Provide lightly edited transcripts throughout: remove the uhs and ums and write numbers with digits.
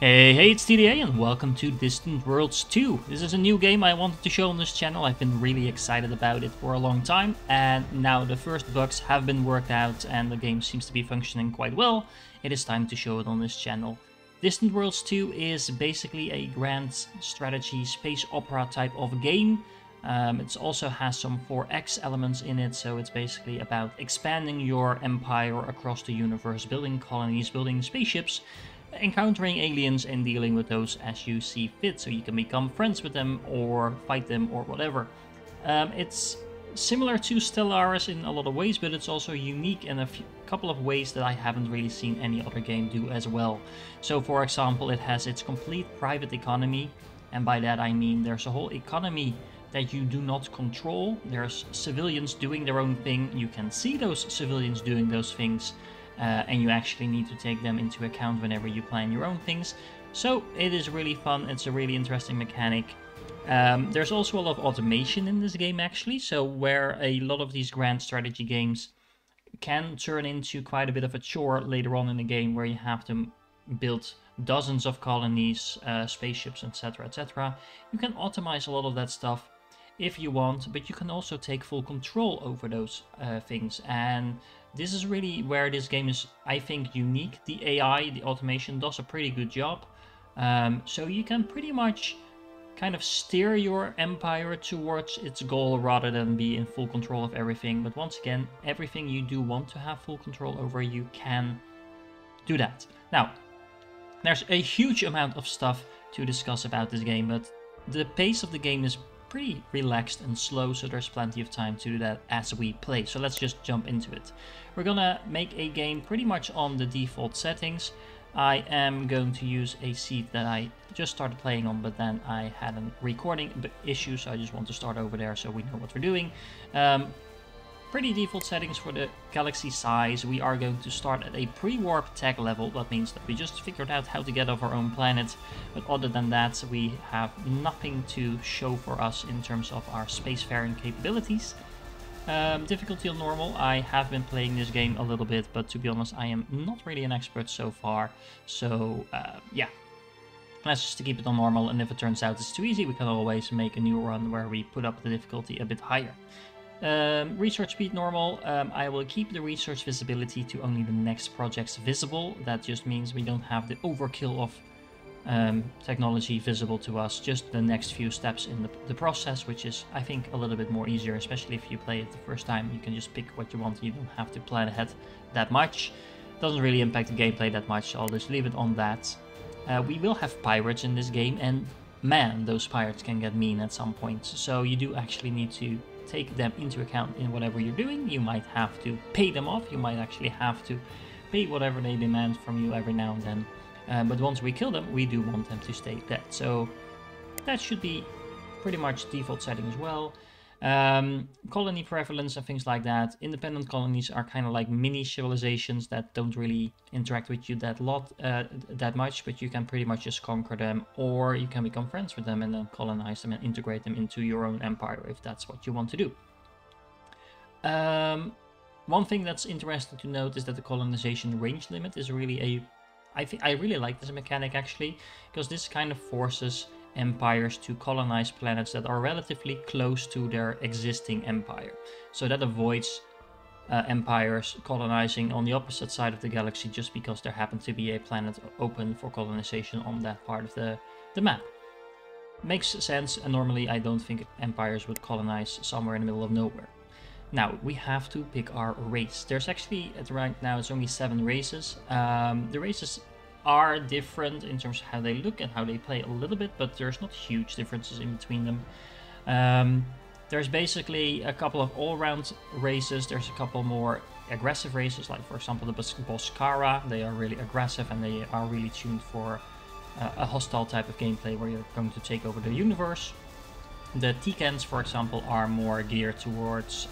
Hey, it's TDA and welcome to Distant Worlds 2. This is a new game I wanted to show on this channel. I've been really excited about it for a long time, and now the first bugs have been worked out and the game seems to be functioning quite well. It is time to show it on this channel. Distant Worlds 2 is basically a grand strategy space opera type of game. It also has some 4X elements in it, so it's basically about expanding your empire across the universe, building colonies, building spaceships, encountering aliens and dealing with those as you see fit, so you can become friends with them or fight them or whatever. It's similar to Stellaris in a lot of ways, but it's also unique in a couple of ways that I haven't really seen any other game do as well. So for example, it has its complete private economy, and by that I mean there's a whole economy that you do not control. There's civilians doing their own thing, you can see those civilians doing those things, and you actually need to take them into account whenever you plan your own things. So it is really fun, it's a really interesting mechanic. There's also a lot of automation in this game actually, so where a lot of these grand strategy games can turn into quite a bit of a chore later on in the game, where you have to build dozens of colonies, spaceships, etc, etc. You can automate a lot of that stuff if you want, but you can also take full control over those things, and this is really where this game is, I think, unique. The AI, the automation, does a pretty good job. So you can pretty much kind of steer your empire towards its goal rather than be in full control of everything. But once again, everything you do want to have full control over, you can do that. Now, there's a huge amount of stuff to discuss about this game, but the pace of the game is pretty relaxed and slow, so there's plenty of time to do that as we play. So let's just jump into it. We're gonna make a game pretty much on the default settings. I am going to use a seat that I just started playing on, but then I had a recording issue, so I just want to start over there so we know what we're doing. Pretty default settings for the galaxy size. We are going to start at a pre-warp tech level. That means that we just figured out how to get off our own planet, but other than that we have nothing to show for us in terms of our spacefaring capabilities. Difficulty on normal. I have been playing this game a little bit, but to be honest I am not really an expert so far, so yeah, let's just keep it on normal, and if it turns out it's too easy we can always make a new run where we put up the difficulty a bit higher. Research speed normal. I will keep the research visibility to only the next projects visible. That just means we don't have the overkill of technology visible to us, just the next few steps in the process, which is, I think, a little bit more easier, especially if you play it the first time. You can just pick what you want, you don't have to plan ahead that much. Doesn't really impact the gameplay that much, so I'll just leave it on that. We will have pirates in this game, and man, those pirates can get mean at some point, so you do actually need to take them into account in whatever you're doing. You might have to pay them off, you might actually have to pay whatever they demand from you every now and then. But once we kill them, we do want them to stay dead. So that should be pretty much default setting as well. Colony prevalence and things like that. Independent colonies are kind of like mini civilizations that don't really interact with you that much, but you can pretty much just conquer them, or you can become friends with them and then colonize them and integrate them into your own empire if that's what you want to do. One thing that's interesting to note is that the colonization range limit is really I really like this mechanic actually, because this kind of forces empires to colonize planets that are relatively close to their existing empire. So that avoids empires colonizing on the opposite side of the galaxy just because there happens to be a planet open for colonization on that part of the map. Makes sense, and normally I don't think empires would colonize somewhere in the middle of nowhere. Now, we have to pick our race. There's actually, right now, it's only 7 races. The races are different in terms of how they look and how they play a little bit, but there's not huge differences in between them. There's basically a couple of all-round races. There's a couple more aggressive races, like for example the Boscara. They are really aggressive and they are really tuned for a hostile type of gameplay where you're going to take over the universe. The Ticans, for example, are more geared towards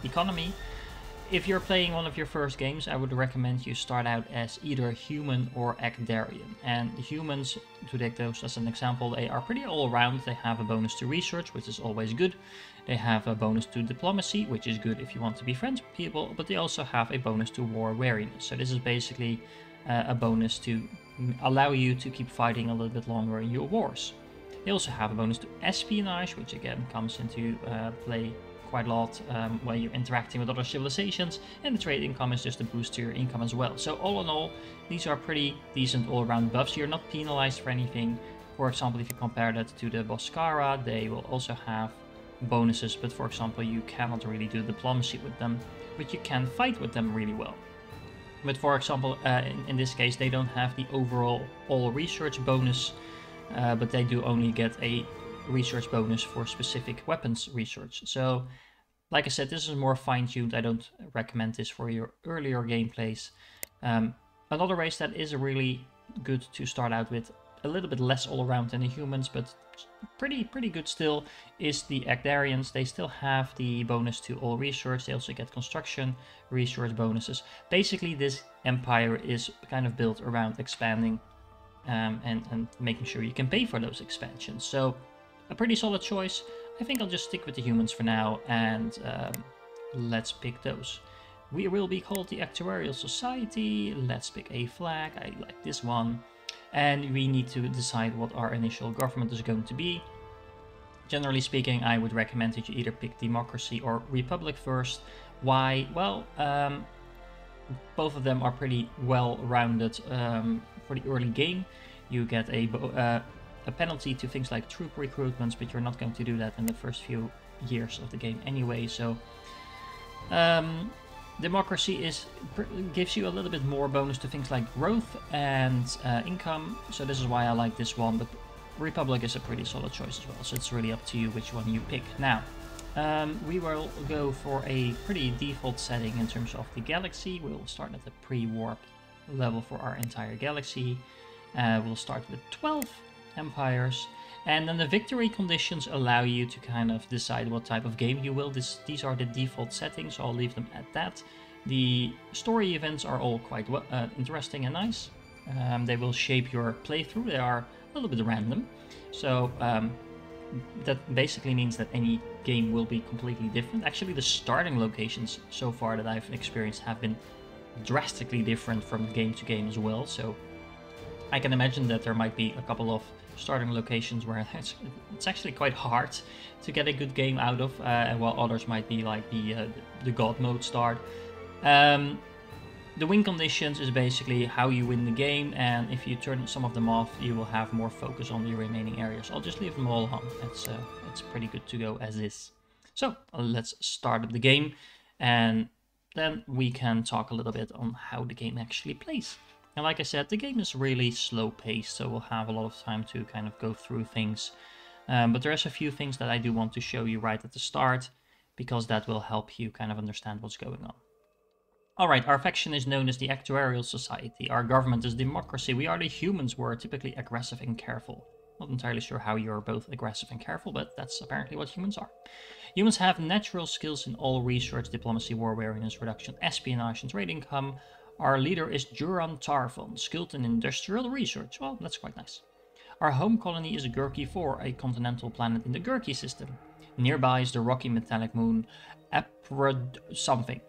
economy. If you're playing one of your first games, I would recommend you start out as either human or Acdarian. And humans, to take those as an example, they are pretty all-round. They have a bonus to research, which is always good. They have a bonus to diplomacy, which is good if you want to be friends with people, but they also have a bonus to war wariness. So this is basically a bonus to allow you to keep fighting a little bit longer in your wars. They also have a bonus to espionage, which again comes into play quite a lot when you're interacting with other civilizations, and the trade income is just a boost to your income as well. So all in all, these are pretty decent all-around buffs. You're not penalized for anything. For example, if you compare that to the Boscara, they will also have bonuses, but for example, you cannot really do diplomacy with them, but you can fight with them really well. But for example, in this case, they don't have the overall all research bonus, but they do only get a research bonus for specific weapons research. So, like I said, this is more fine-tuned. I don't recommend this for your earlier gameplays. Another race that is really good to start out with, a little bit less all-around than the humans, but pretty good still, is the Agdarians. They still have the bonus to all research. They also get construction research bonuses. Basically, this empire is kind of built around expanding and making sure you can pay for those expansions. So a pretty solid choice. I think I'll just stick with the humans for now, and let's pick those. We will be called the Actuarial Society. Let's pick a flag. I like this one. And we need to decide what our initial government is going to be. Generally speaking, I would recommend that you either pick democracy or republic first. Why? Well, both of them are pretty well-rounded for the early game. You get a penalty to things like troop recruitments, but you're not going to do that in the first few years of the game anyway. So democracy gives you a little bit more bonus to things like growth and income, so this is why I like this one, but Republic is a pretty solid choice as well, so it's really up to you which one you pick. Now, we will go for a pretty default setting in terms of the galaxy. We'll start at the pre-warp level for our entire galaxy. We'll start with 12 empires. And then the victory conditions allow you to kind of decide what type of game you will. These are the default settings, so I'll leave them at that. The story events are all quite interesting and nice. They will shape your playthrough. They are a little bit random. So that basically means that any game will be completely different. Actually, the starting locations so far that I've experienced have been drastically different from game to game as well. So I can imagine that there might be a couple of starting locations where it's actually quite hard to get a good game out of, while others might be like the God mode start. The win conditions is basically how you win the game, and if you turn some of them off, you will have more focus on the remaining areas. I'll just leave them all on. It's pretty good to go as is. So let's start up the game, and then we can talk a little bit on how the game actually plays. And like I said, the game is really slow paced, so we'll have a lot of time to kind of go through things. But there's a few things that I do want to show you right at the start, because that will help you kind of understand what's going on. Alright, our faction is known as the Actuarial Society. Our government is democracy. We are the humans who are typically aggressive and careful. Not entirely sure how you're both aggressive and careful, but that's apparently what humans are. Humans have natural skills in all research, diplomacy, war weariness, reduction, espionage, and trade income. Our leader is Duran Tarfon, skilled in industrial research. Well, that's quite nice. Our home colony is Gurki 4, a continental planet in the Gurki system. Nearby is the rocky metallic moon Aprod something.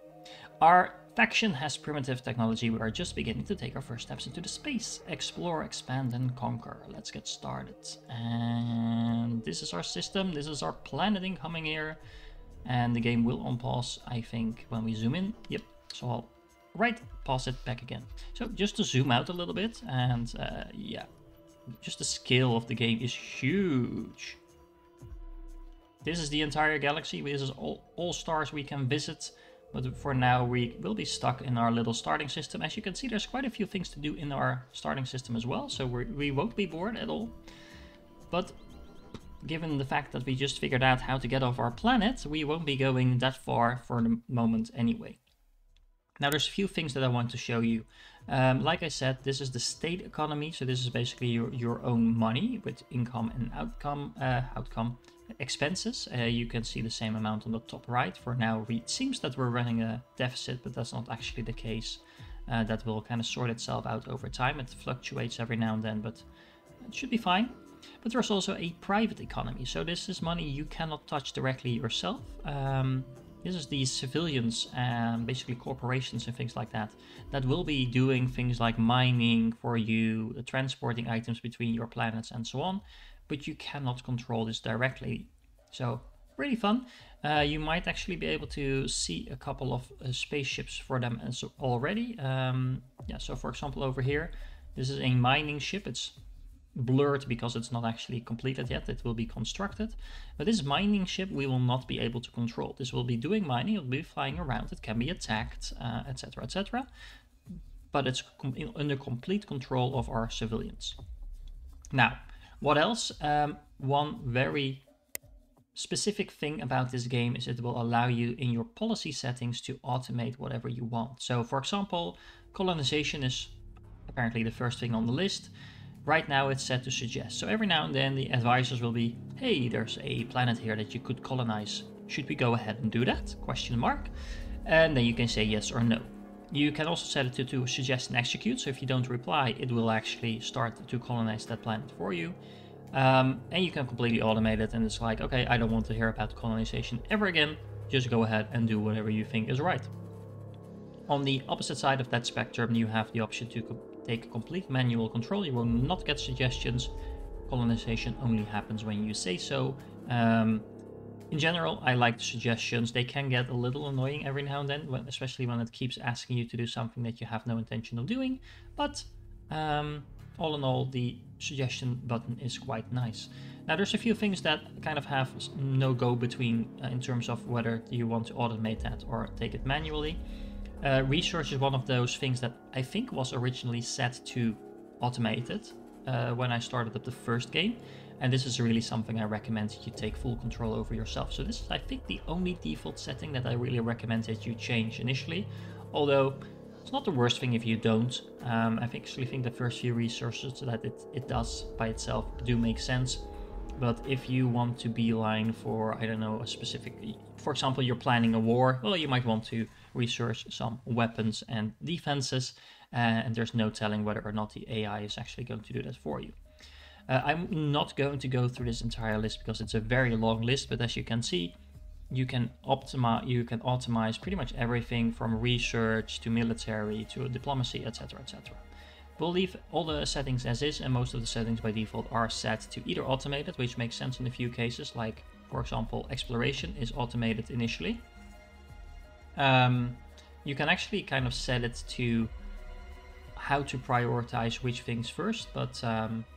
Our faction has primitive technology. We are just beginning to take our first steps into the space. Explore, expand, and conquer. Let's get started. And this is our system. This is our planet incoming here. And the game will unpause, I think, when we zoom in. Yep, so I'll pause it back again. So just to zoom out a little bit, and yeah, just the scale of the game is huge. This is the entire galaxy. This is all stars we can visit. But for now, we will be stuck in our little starting system. As you can see, there's quite a few things to do in our starting system as well, so we won't be bored at all. But given the fact that we just figured out how to get off our planet, we won't be going that far for the moment anyway. Now, there's a few things that I want to show you. Like I said, this is the state economy, so this is basically your own money with income and outcome expenses. You can see the same amount on the top right. For now, it seems that we're running a deficit, but that's not actually the case. That will kind of sort itself out over time. It fluctuates every now and then, but it should be fine. But there's also a private economy, so this is money you cannot touch directly yourself. this is the civilians and basically corporations and things like that that will be doing things like mining for you, transporting items between your planets and so on, but you cannot control this directly. So really fun. You might actually be able to see a couple of spaceships for them and so already. Yeah, so for example over here, this is a mining ship. It's blurred because it's not actually completed yet. It will be constructed. But this mining ship we will not be able to control. This will be doing mining, it will be flying around, it can be attacked, etc, etc. But it's under complete control of our civilians. Now, what else? One very specific thing about this game is it will allow you in your policy settings to automate whatever you want. So for example, colonization is apparently the first thing on the list. Right now it's set to suggest. So every now and then the advisors will be, hey, there's a planet here that you could colonize. Should we go ahead and do that? Question mark. And then you can say yes or no. You can also set it to suggest and execute. So if you don't reply, it will actually start to colonize that planet for you. And you can completely automate it, and it's like, okay, I don't want to hear about colonization ever again. Just go ahead and do whatever you think is right. On the opposite side of that spectrum, you have the option to take complete manual control. You will not get suggestions. Colonization only happens when you say so. In general, I like the suggestions. They can get a little annoying every now and then, especially when it keeps asking you to do something that you have no intention of doing. But all in all, the suggestion button is quite nice. Now, there's a few things that kind of have no go between in terms of whether you want to automate that or take it manually. Research is one of those things that I think was originally set to automated when I started up the first game. And this is really something I recommend that you take full control over yourself. So this is, I think, the only default setting that I really recommend that you change initially. Although it's not the worst thing if you don't. I actually think the first few resources that it does by itself do make sense. But if you want to beeline for, I don't know, a specific, for example, you're planning a war, well, you might want to research some weapons and defenses, and there's no telling whether or not the AI is actually going to do that for you. I'm not going to go through this entire list because it's a very long list, but as you can see, you can optimize pretty much everything from research to military to diplomacy, etc, etc. We'll leave all the settings as is, and most of the settings by default are set to either automated, which makes sense in a few cases, like for example exploration is automated initially. You can actually kind of set it to how to prioritize which things first, but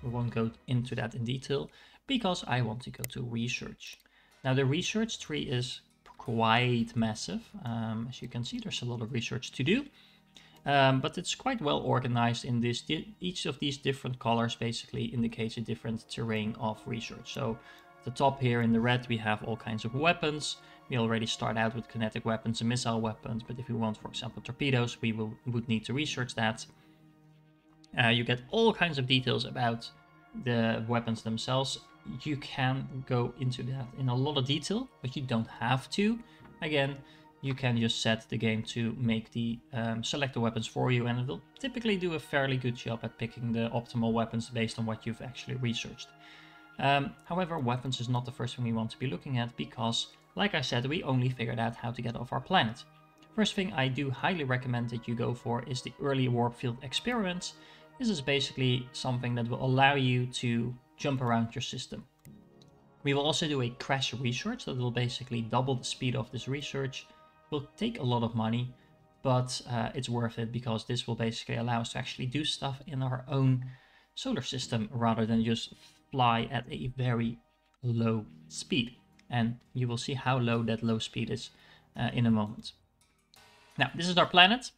we won't go into that in detail because I want to go to research. Now the research tree is quite massive. As you can see, there's a lot of research to do. But it's quite well organized in this. Each of these different colors basically indicates a different terrain of research. So at the top here in the red, we have all kinds of weapons. We already start out with kinetic weapons and missile weapons, but if we want, for example, torpedoes, we would need to research that. You get all kinds of details about the weapons themselves. You can go into that in a lot of detail, but you don't have to. Again, you can just set the game to make the select the weapons for you, and it will typically do a fairly good job at picking the optimal weapons based on what you've actually researched. However, weapons is not the first thing we want to be looking at because, like I said, we only figured out how to get off our planet. First thing I do highly recommend that you go for is the early warp field experiments. This is basically something that will allow you to jump around your system. We will also do a crash research that will basically double the speed of this research. Will take a lot of money, but it's worth it because this will basically allow us to actually do stuff in our own solar system rather than just fly at a very low speed. And you will see how low that low speed is in a moment. Now, this is our planet.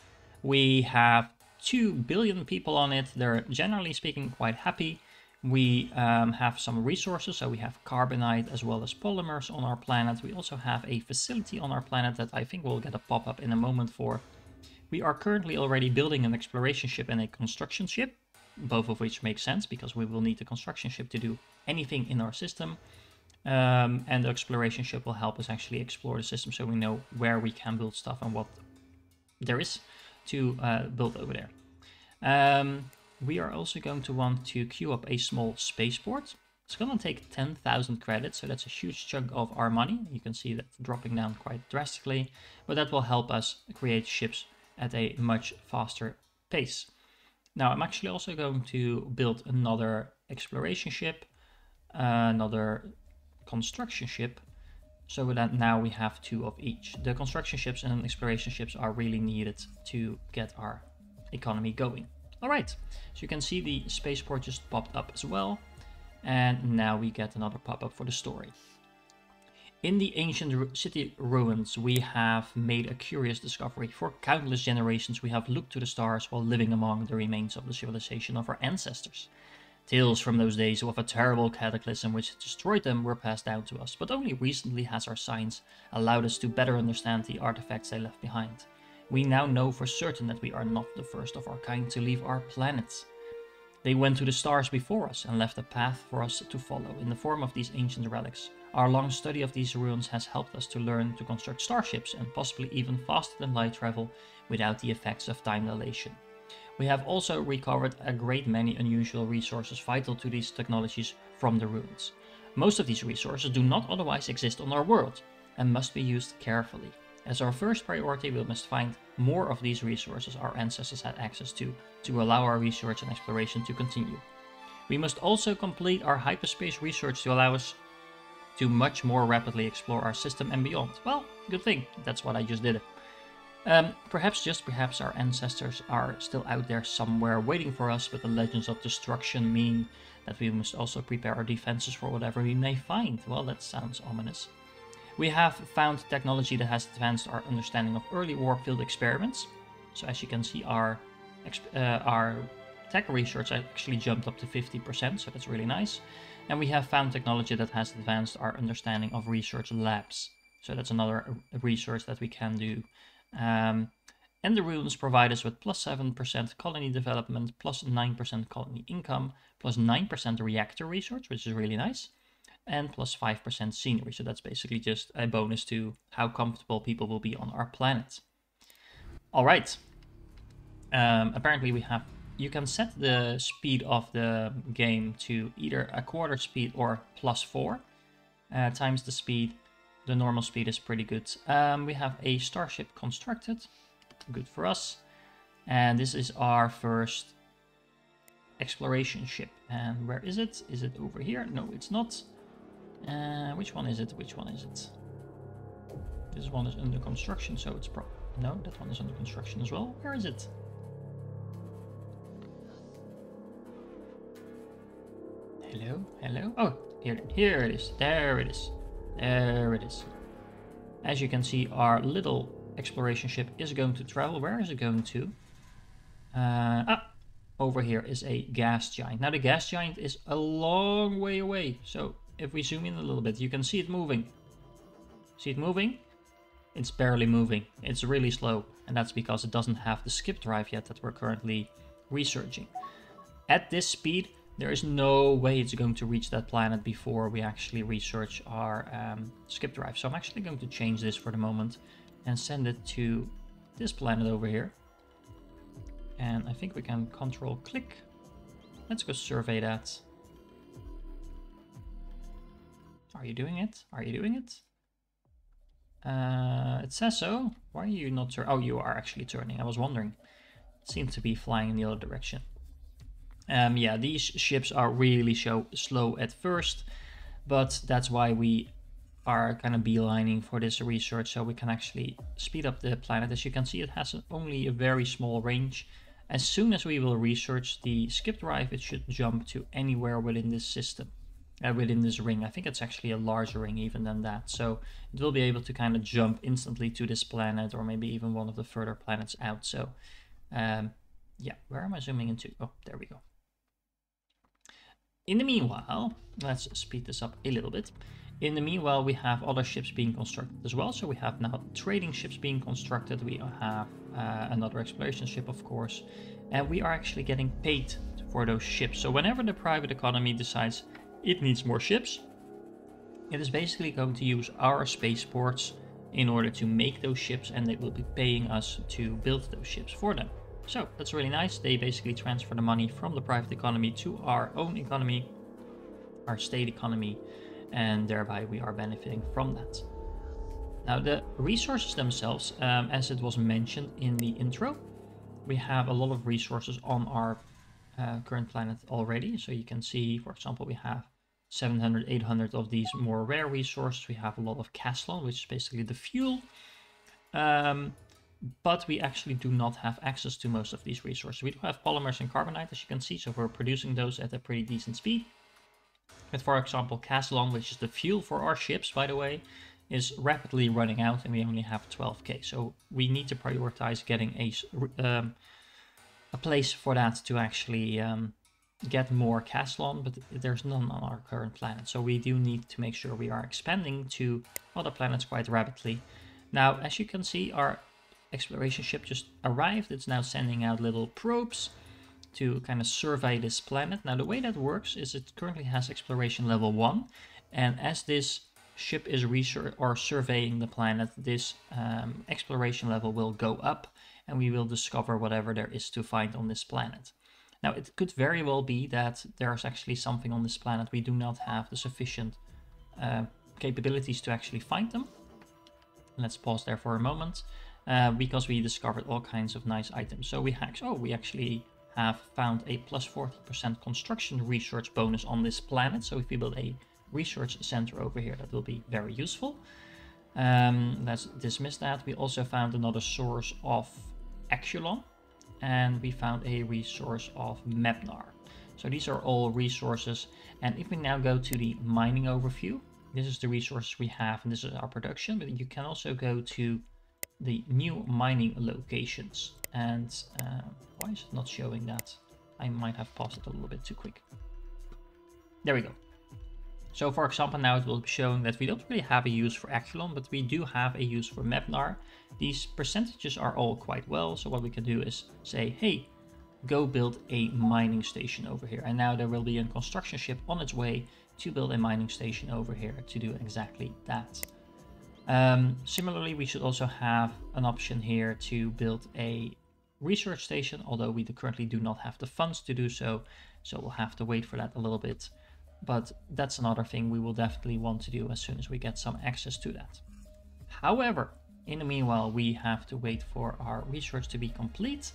We have 2 billion people on it. They're generally speaking quite happy. We have some resources, so we have carbonite as well as polymers on our planet. We also have a facility on our planet that I think we'll get a pop-up in a moment for. We are currently already building an exploration ship and a construction ship, both of which make sense because we will need the construction ship to do anything in our system. And the exploration ship will help us actually explore the system so we know where we can build stuff and what there is to build over there. We are also going to want to queue up a small spaceport. It's gonna take 10,000 credits, so that's a huge chunk of our money. You can see that dropping down quite drastically, but that will help us create ships at a much faster pace. Now I'm actually also going to build another exploration ship, another construction ship, so that now we have 2 of each. The construction ships and exploration ships are really needed to get our economy going. Alright, so you can see the spaceport just popped up as well. And now we get another pop-up for the story. In the ancient city ruins, we have made a curious discovery. For countless generations, we have looked to the stars while living among the remains of the civilization of our ancestors. Tales from those days of a terrible cataclysm which destroyed them were passed down to us, but only recently has our science allowed us to better understand the artifacts they left behind. We now know for certain that we are not the first of our kind to leave our planet. They went to the stars before us and left a path for us to follow in the form of these ancient relics. Our long study of these ruins has helped us to learn to construct starships and possibly even faster than light travel without the effects of time dilation. We have also recovered a great many unusual resources vital to these technologies from the ruins. Most of these resources do not otherwise exist on our world and must be used carefully. As our first priority, we must find more of these resources our ancestors had access to allow our research and exploration to continue. We must also complete our hyperspace research to allow us to much more rapidly explore our system and beyond. Well, good thing, that's what I just did. Perhaps our ancestors are still out there somewhere waiting for us, but the legends of destruction mean that we must also prepare our defenses for whatever we may find. Well, that sounds ominous. We have found technology that has advanced our understanding of early warp field experiments. So as you can see, our tech research actually jumped up to 50%, so that's really nice. And we have found technology that has advanced our understanding of research labs. So that's another research that we can do. And the ruins provide us with plus 7% colony development, plus 9% colony income, plus 9% reactor research, which is really nice, and plus 5% scenery. So that's basically just a bonus to how comfortable people will be on our planet. All right. Apparently you can set the speed of the game to either a quarter speed or plus 4 times the speed. The normal speed is pretty good. We have a starship constructed. Good for us. And this is our first exploration ship. And where is it? Is it over here? No, it's not. Which one is it? Which one is it? This one is under construction, so it's no, that one is under construction as well. Where is it? Hello, hello. Oh, here it is. There it is. There it is. As you can see, our little exploration ship is going to travel. Where is it going to? Over here is a gas giant. Now the gas giant is a long way away. So if we zoom in a little bit, you can see it moving. See it moving? It's barely moving. It's really slow. And that's because it doesn't have the skip drive yet that we're currently researching. At this speed, there is no way it's going to reach that planet before we actually research our skip drive. So I'm actually going to change this for the moment and send it to this planet over here. And I think we can control click. Let's go survey that. Are you doing it? Are you doing it? It says so. Why are you not turning? Oh, you are actually turning. I was wondering. It seemed to be flying in the other direction. Yeah, these ships are really slow at first, but that's why we are kind of beelining for this research, so we can actually speed up the planet. As you can see, it has only a very small range. As soon as we will research the skip drive, it should jump to anywhere within this system, within this ring. I think it's actually a larger ring even than that, so it will be able to kind of jump instantly to this planet, or maybe even one of the further planets out. So yeah, where am I zooming into? Oh, there we go. In the meanwhile, let's speed this up a little bit. In the meanwhile, we have other ships being constructed as well. So we have now trading ships being constructed. We have another exploration ship, of course. And we are actually getting paid for those ships. So whenever the private economy decides it needs more ships, it is basically going to use our spaceports in order to make those ships, and they will be paying us to build those ships for them. So that's really nice. They basically transfer the money from the private economy to our own economy, our state economy, and thereby we are benefiting from that. Now the resources themselves, as it was mentioned in the intro, we have a lot of resources on our current planet already. So you can see, for example, we have 700, 800 of these more rare resources. We have a lot of Caslon, which is basically the fuel. But we actually do not have access to most of these resources. We do have polymers and carbonite, as you can see, so we're producing those at a pretty decent speed. But for example, Caslon, which is the fuel for our ships, by the way, is rapidly running out, and we only have 12k. So we need to prioritize getting a place for that to actually get more Caslon, but there's none on our current planet. So we do need to make sure we are expanding to other planets quite rapidly. Now, as you can see, our exploration ship just arrived. It's now sending out little probes to kind of survey this planet. Now, the way that works is it currently has exploration level 1, and as this ship is surveying the planet, this exploration level will go up, and we will discover whatever there is to find on this planet. Now, it could very well be that there's actually something on this planet we do not have the sufficient capabilities to actually find them. Let's pause there for a moment, because we discovered all kinds of nice items. So we actually have found a plus 40% construction research bonus on this planet. So if we build a research center over here, that will be very useful. Let's dismiss that. We also found another source of Exulon, and we found a resource of Mepnar. So these are all resources. And if we now go to the mining overview, this is the resources we have, and this is our production. But you can also go to the new mining locations. And why is it not showing that? I might have paused it a little bit too quick. There we go. So for example, now it will be showing that we don't really have a use for Exulon, but we do have a use for Mepnar. These percentages are all quite well. So what we can do is say, hey, go build a mining station over here. And now there will be a construction ship on its way to build a mining station over here to do exactly that. Similarly, we should also have an option here to build a research station, although we currently do not have the funds to do so. So we'll have to wait for that a little bit. But that's another thing we will definitely want to do as soon as we get some access to that. However, in the meanwhile, we have to wait for our research to be complete.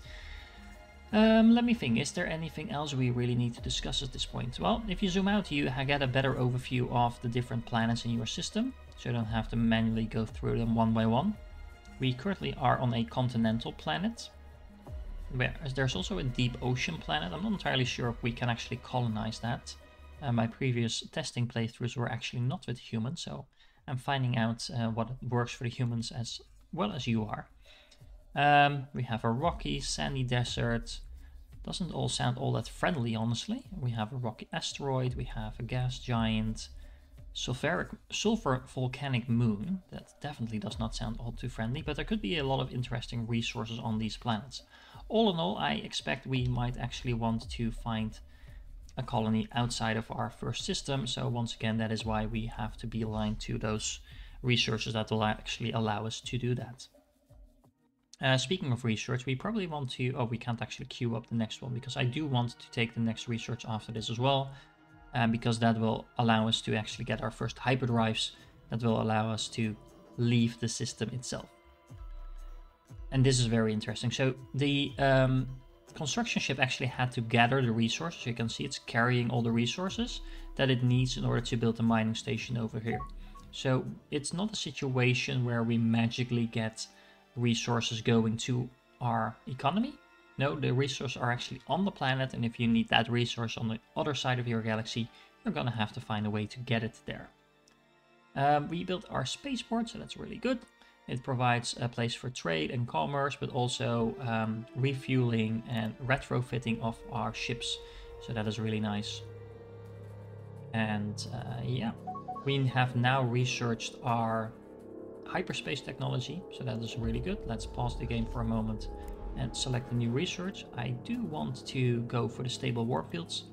Let me think, is there anything else we really need to discuss at this point? Well, if you zoom out, you get a better overview of the different planets in your system, so you don't have to manually go through them one by one. We currently are on a continental planet, whereas there's also a deep ocean planet. I'm not entirely sure if we can actually colonize that. My previous testing playthroughs were actually not with humans, so I'm finding out what works for the humans as well as you are. We have a rocky, sandy desert. Doesn't all sound all that friendly, honestly. We have a rocky asteroid, we have a gas giant, sulfur volcanic moon. That definitely does not sound all too friendly, but there could be a lot of interesting resources on these planets. All in all, I expect we might actually want to find a colony outside of our first system. So once again, that is why we have to be aligned to those resources that will actually allow us to do that. Speaking of research, we probably want to... Oh, we can't actually queue up the next one, because I do want to take the next research after this as well. Because that will allow us to actually get our first hyperdrives that will allow us to leave the system itself. And this is very interesting. So the construction ship actually had to gather the resources. You can see it's carrying all the resources that it needs in order to build a mining station over here. So it's not a situation where we magically get resources going to our economy. No, the resources are actually on the planet, and if you need that resource on the other side of your galaxy, you're gonna have to find a way to get it there. We built our spaceport, so that's really good. It provides a place for trade and commerce, but also refueling and retrofitting of our ships. So that is really nice. And yeah, we have now researched our hyperspace technology, so that is really good. Let's pause the game for a moment and select a new research. I do want to go for the stable warp fields.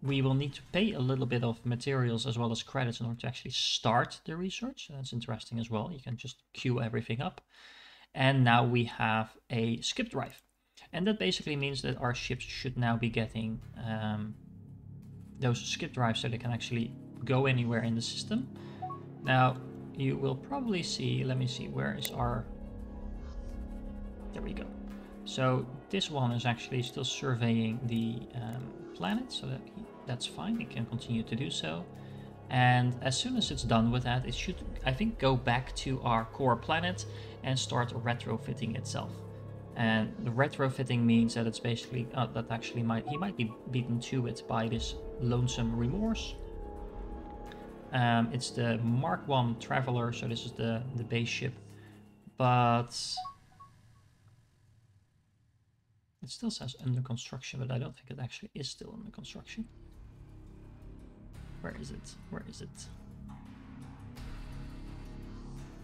We will need to pay a little bit of materials as well as credits in order to actually start the research. That's interesting as well. You can just queue everything up. And now we have a skip drive. And that basically means that our ships should now be getting those skip drives so they can actually go anywhere in the system. Now, you will probably see, let me see, where is our... There we go. So this one is actually still surveying the planet, so that's fine, it can continue to do so. And as soon as it's done with that, it should, I think, go back to our core planet and start retrofitting itself. And the retrofitting means that it's basically, that actually he might be beaten to it by this lonesome remorse. It's the Mark 1 Traveler, so this is the base ship, but it still says under construction, but I don't think it actually is still under construction. Where is it? Where is it?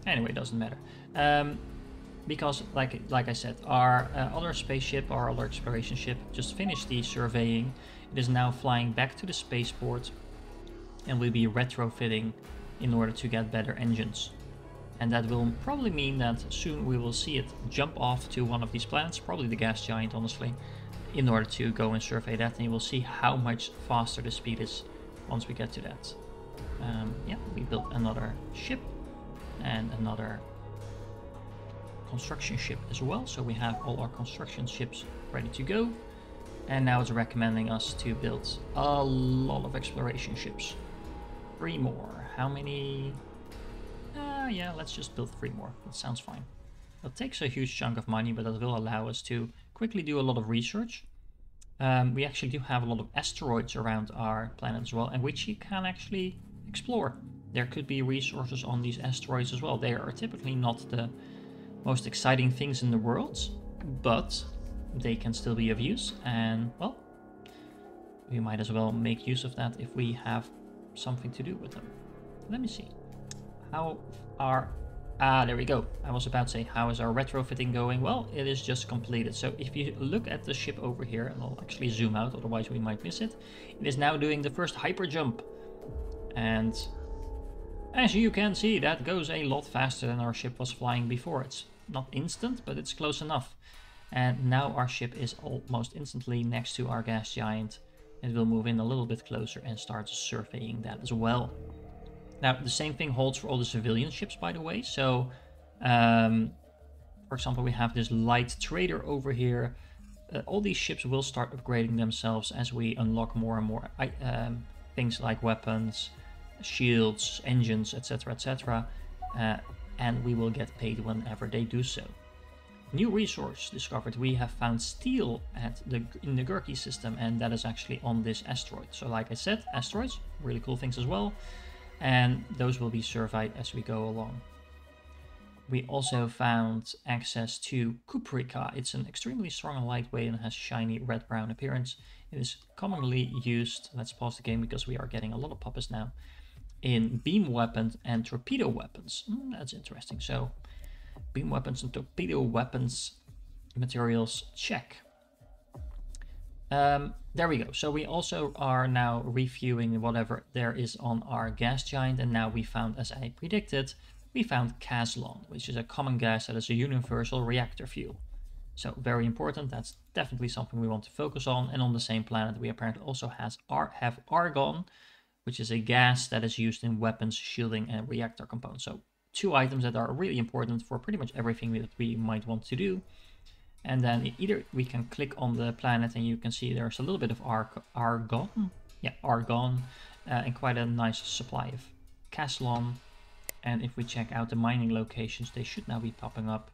Anyway, it doesn't matter. Because, like I said, our other spaceship, our other exploration ship, just finished the surveying. It is now flying back to the spaceport and will be retrofitting in order to get better engines. And that will probably mean that soon we will see it jump off to one of these planets, probably the gas giant, honestly, in order to go and survey that, and you will see how much faster the speed is once we get to that. Yeah, we built another ship and another construction ship as well, so we have all our construction ships ready to go. And now it's recommending us to build a lot of exploration ships. 3 more. How many? Yeah, let's just build 3 more. That sounds fine. It takes a huge chunk of money, but that will allow us to quickly do a lot of research. We actually do have a lot of asteroids around our planet as well, and which you can actually explore. There could be resources on these asteroids as well. They are typically not the most exciting things in the world, but they can still be of use, and well, we might as well make use of that if we have something to do with them. Let me see. How are... there we go. I was about to say, how is our retrofitting going? Well, it is just completed. So if you look at the ship over here, and I'll actually zoom out, otherwise we might miss it. It is now doing the first hyper jump. And as you can see, that goes a lot faster than our ship was flying before. It's not instant, but it's close enough. And now our ship is almost instantly next to our gas giant. It will move in a little bit closer and start surveying that as well. Now, the same thing holds for all the civilian ships, by the way. So, for example, we have this light trader over here. All these ships will start upgrading themselves as we unlock more and more things like weapons, shields, engines, etc., etc. And we will get paid whenever they do so. New resource discovered. We have found steel in the Gurkey system, and that is actually on this asteroid. So like I said, asteroids, really cool things as well. And those will be surveyed as we go along. We also found access to cuprica. It's an extremely strong and lightweight and has shiny red-brown appearance. It is commonly used, let's pause the game because we are getting a lot of puppets now, in beam weapons and torpedo weapons. That's interesting. So beam weapons and torpedo weapons materials, check. There we go. So we also are now reviewing whatever there is on our gas giant, and now we found, as I predicted, we found Caslon, which is a common gas that is a universal reactor fuel. So very important. That's definitely something we want to focus on. And on the same planet, we apparently also have argon, which is a gas that is used in weapons, shielding, and reactor components. So 2 items that are really important for pretty much everything that we might want to do. And then either we can click on the planet and you can see there's a little bit of argon. Yeah, argon, and quite a nice supply of Caslon. And if we check out the mining locations, they should now be popping up.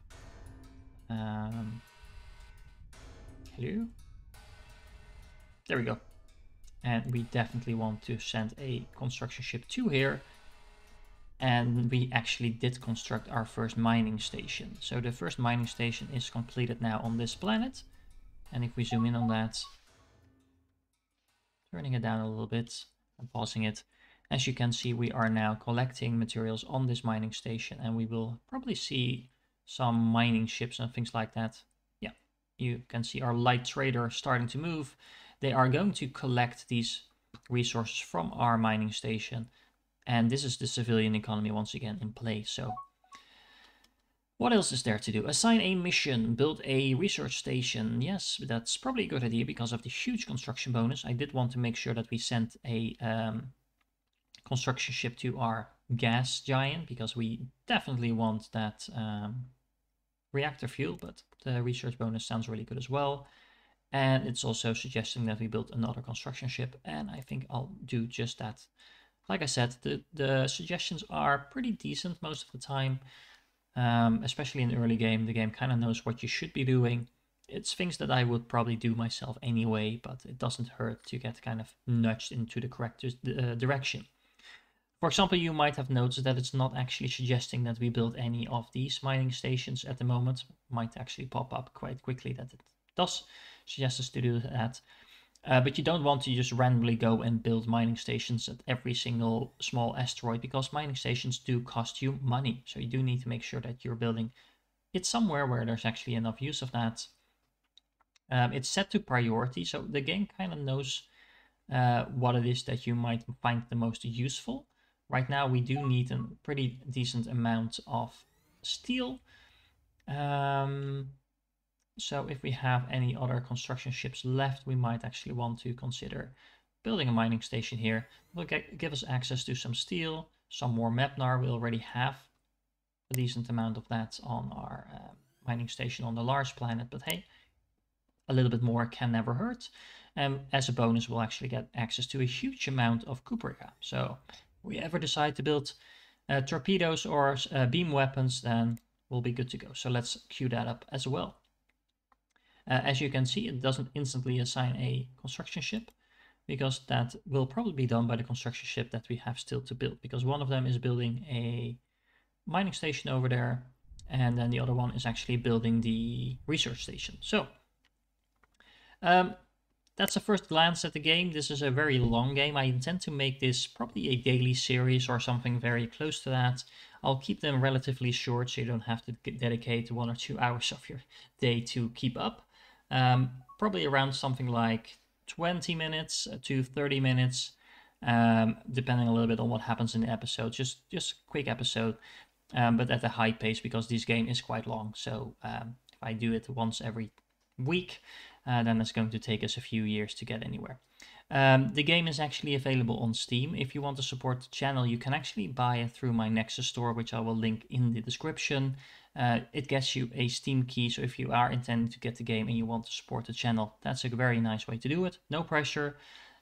Hello? There we go. And we definitely want to send a construction ship to here. And we actually did construct our first mining station. So the first mining station is completed now on this planet. And if we zoom in on that, turning it down a little bit and pausing it, as you can see, we are now collecting materials on this mining station, and we will probably see some mining ships and things like that. Yeah, you can see our light trader starting to move. They are going to collect these resources from our mining station. And this is the civilian economy once again in play. So What else is there to do? Assign a mission, build a research station. Yes, that's probably a good idea because of the huge construction bonus. I did want to make sure that we sent a construction ship to our gas giant because we definitely want that reactor fuel, but the research bonus sounds really good as well. And it's also suggesting that we build another construction ship, and I think I'll do just that. Like I said, the suggestions are pretty decent most of the time, especially in the early game. The game kind of knows what you should be doing. It's things that I would probably do myself anyway, but it doesn't hurt to get kind of nudged into the correct direction. For example, you might have noticed that it's not actually suggesting that we build any of these mining stations at the moment. Might actually pop up quite quickly that it does suggest us to do that. But you don't want to just randomly go and build mining stations at every single small asteroid because mining stations do cost you money. So you do need to make sure that you're building it somewhere where there's actually enough use of that. It's set to priority, so the game kind of knows what it is that you might find the most useful. Right now we do need a pretty decent amount of steel. So if we have any other construction ships left, we might actually want to consider building a mining station here. It will give us access to some steel, some more Mepnar. We already have a decent amount of that on our mining station on the large planet, but hey, a little bit more can never hurt. And as a bonus, we'll actually get access to a huge amount of Cuprica. So if we ever decide to build torpedoes or beam weapons, then we'll be good to go. So let's queue that up as well. As you can see, it doesn't instantly assign a construction ship because that will probably be done by the construction ship that we have still to build, because one of them is building a mining station over there and then the other one is actually building the research station. So that's a first glance at the game. This is a very long game. I intend to make this probably a daily series or something very close to that. I'll keep them relatively short so you don't have to dedicate 1 or 2 hours of your day to keep up. Probably around something like 20 minutes to 30 minutes, depending a little bit on what happens in the episode. Just a quick episode, but at a high pace because this game is quite long. So if I do it once every week, then it's going to take us a few years to get anywhere. The game is actually available on Steam. If you want to support the channel, you can actually buy it through my Nexus store, which I will link in the description. It gets you a Steam key, so if you are intending to get the game and you want to support the channel, that's a very nice way to do it. No pressure.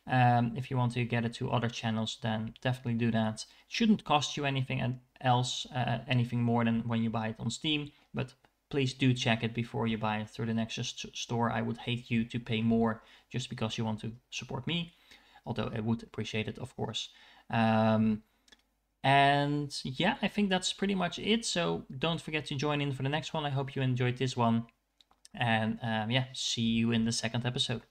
If you want to get it to other channels, then definitely do that. It shouldn't cost you anything else, anything more than when you buy it on Steam, but please do check it before you buy it through the Nexus store. I would hate you to pay more just because you want to support me, although I would appreciate it, of course. And yeah, I think that's pretty much it. So don't forget to join in for the next one. I hope you enjoyed this one. And yeah, see you in the second episode.